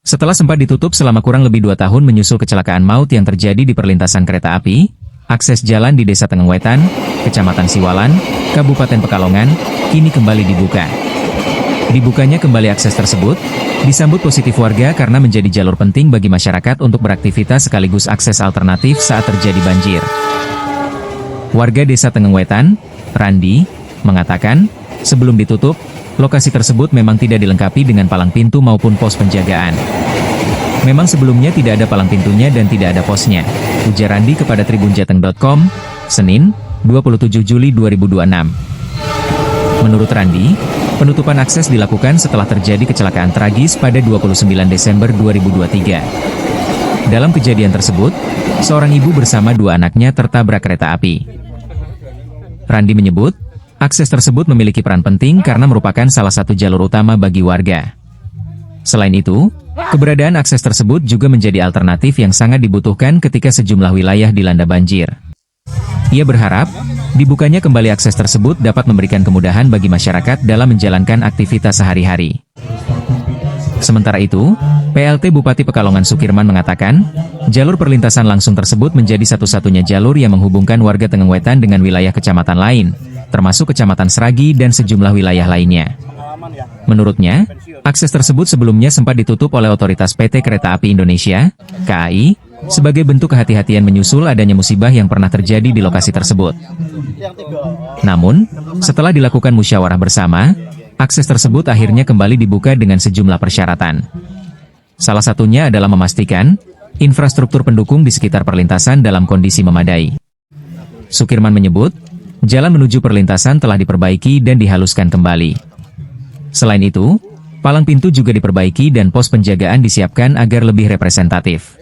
Setelah sempat ditutup selama kurang lebih 2 tahun menyusul kecelakaan maut yang terjadi di perlintasan kereta api, akses jalan di Desa Tengengwetan, Kecamatan Siwalan, Kabupaten Pekalongan, kini kembali dibuka. Dibukanya kembali akses tersebut, disambut positif warga karena menjadi jalur penting bagi masyarakat untuk beraktivitas sekaligus akses alternatif saat terjadi banjir. Warga Desa Tengengwetan, Randi, mengatakan, sebelum ditutup, lokasi tersebut memang tidak dilengkapi dengan palang pintu maupun pos penjagaan. Memang sebelumnya tidak ada palang pintunya dan tidak ada posnya, ujar Randi kepada tribunjateng.com, Senin, 27 Juli 2026. Menurut Randi, penutupan akses dilakukan setelah terjadi kecelakaan tragis pada 29 Desember 2023. Dalam kejadian tersebut, seorang ibu bersama 2 anaknya tertabrak kereta api. Randi menyebut, akses tersebut memiliki peran penting karena merupakan salah satu jalur utama bagi warga. Selain itu, keberadaan akses tersebut juga menjadi alternatif yang sangat dibutuhkan ketika sejumlah wilayah dilanda banjir. Ia berharap, dibukanya kembali akses tersebut dapat memberikan kemudahan bagi masyarakat dalam menjalankan aktivitas sehari-hari. Sementara itu, PLT Bupati Pekalongan Sukirman mengatakan, jalur perlintasan langsung tersebut menjadi satu-satunya jalur yang menghubungkan warga Tengengwetan dengan wilayah kecamatan lain, termasuk Kecamatan Seragi dan sejumlah wilayah lainnya. Menurutnya, akses tersebut sebelumnya sempat ditutup oleh otoritas PT Kereta Api Indonesia, KAI, sebagai bentuk kehati-hatian menyusul adanya musibah yang pernah terjadi di lokasi tersebut. Namun, setelah dilakukan musyawarah bersama, akses tersebut akhirnya kembali dibuka dengan sejumlah persyaratan. Salah satunya adalah memastikan, infrastruktur pendukung di sekitar perlintasan dalam kondisi memadai. Sukirman menyebut, jalan menuju perlintasan telah diperbaiki dan dihaluskan kembali. Selain itu, palang pintu juga diperbaiki dan pos penjagaan disiapkan agar lebih representatif.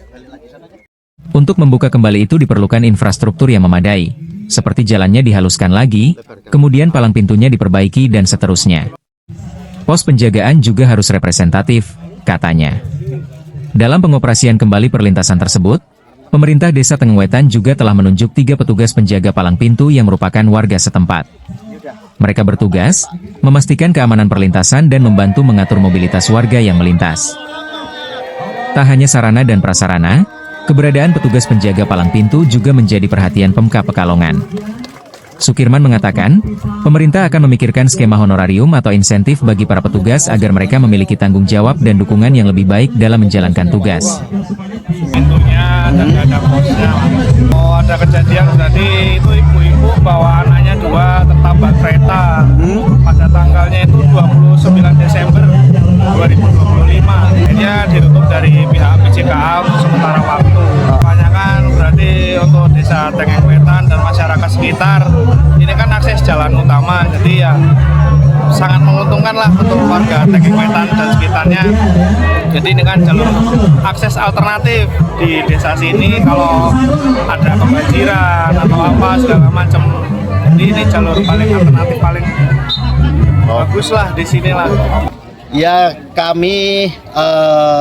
Untuk membuka kembali itu diperlukan infrastruktur yang memadai, seperti jalannya dihaluskan lagi, kemudian palang pintunya diperbaiki dan seterusnya. Pos penjagaan juga harus representatif, katanya. Dalam pengoperasian kembali perlintasan tersebut, pemerintah Desa Tengengwetan juga telah menunjuk 3 petugas penjaga palang pintu yang merupakan warga setempat. Mereka bertugas, memastikan keamanan perlintasan dan membantu mengatur mobilitas warga yang melintas. Tak hanya sarana dan prasarana, keberadaan petugas penjaga palang pintu juga menjadi perhatian Pemkab Pekalongan. Sukirman mengatakan, pemerintah akan memikirkan skema honorarium atau insentif bagi para petugas agar mereka memiliki tanggung jawab dan dukungan yang lebih baik dalam menjalankan tugas. Pintunya dan ada posnya. Oh, ada kejadian tadi itu ibu-ibu bawa anaknya 2 tertabrak kereta. Pada tanggalnya itu 29 Desember 2025. Dia ditutup dari pihak PJKA untuk sementara waktu. Kebanyakan berarti untuk Desa Tengengwetan dan masyarakat sekitar. Ini kan akses jalan utama, jadi ya sangat menguntungkan lah untuk warga Tengengwetan dan sekitarnya. Jadi ini kan jalur akses alternatif di desa sini kalau ada kebanjiran atau apa segala macam. Jadi ini jalur paling alternatif paling bagus lah di sini lah. Ya, kami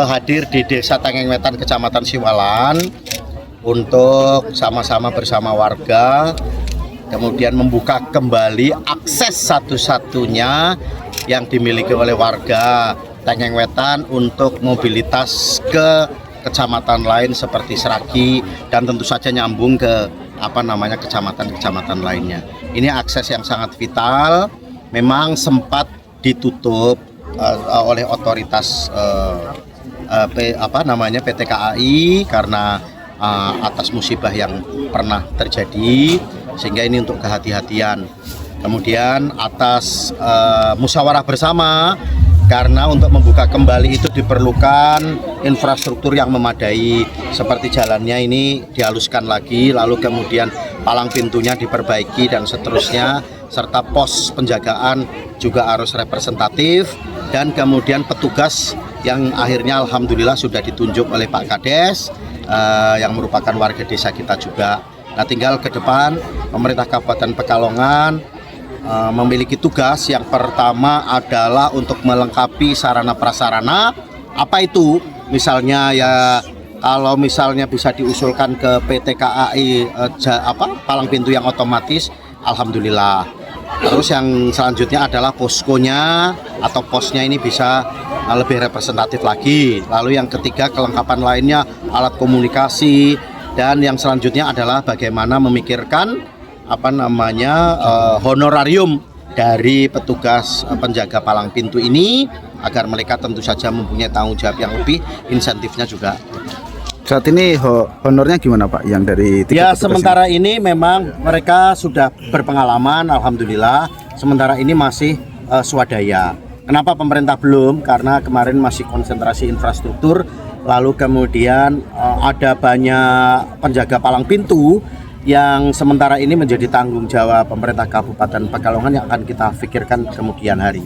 hadir di Desa Tengengwetan, Kecamatan Siwalan untuk sama-sama bersama warga kemudian membuka kembali akses satu-satunya yang dimiliki oleh warga Tengengwetan untuk mobilitas ke kecamatan lain seperti Seragi dan tentu saja nyambung ke kecamatan-kecamatan lainnya. Ini akses yang sangat vital, memang sempat ditutup oleh otoritas PT KAI karena atas musibah yang pernah terjadi, sehingga ini untuk kehati-hatian. Kemudian atas musyawarah bersama, karena untuk membuka kembali itu diperlukan infrastruktur yang memadai, seperti jalannya ini dihaluskan lagi, lalu kemudian palang pintunya diperbaiki dan seterusnya, serta pos penjagaan juga harus representatif, dan kemudian petugas yang akhirnya alhamdulillah sudah ditunjuk oleh Pak Kades yang merupakan warga desa kita juga. Nah, tinggal ke depan pemerintah Kabupaten Pekalongan memiliki tugas yang pertama adalah untuk melengkapi sarana prasarana. Apa itu? Misalnya ya kalau misalnya bisa diusulkan ke PT KAI palang pintu yang otomatis, alhamdulillah. Terus yang selanjutnya adalah poskonya atau posnya ini bisa lebih representatif lagi. Lalu yang ketiga, kelengkapan lainnya alat komunikasi, dan yang selanjutnya adalah bagaimana memikirkan honorarium dari petugas penjaga palang pintu ini agar mereka tentu saja mempunyai tanggung jawab yang lebih, insentifnya juga. Saat ini honornya gimana Pak yang dari Ya, sementara ini memang mereka sudah berpengalaman, alhamdulillah. Sementara ini masih swadaya. Kenapa pemerintah belum? Karena kemarin masih konsentrasi infrastruktur, lalu kemudian ada banyak penjaga palang pintu yang sementara ini menjadi tanggung jawab pemerintah Kabupaten Pekalongan yang akan kita pikirkan kemudian hari.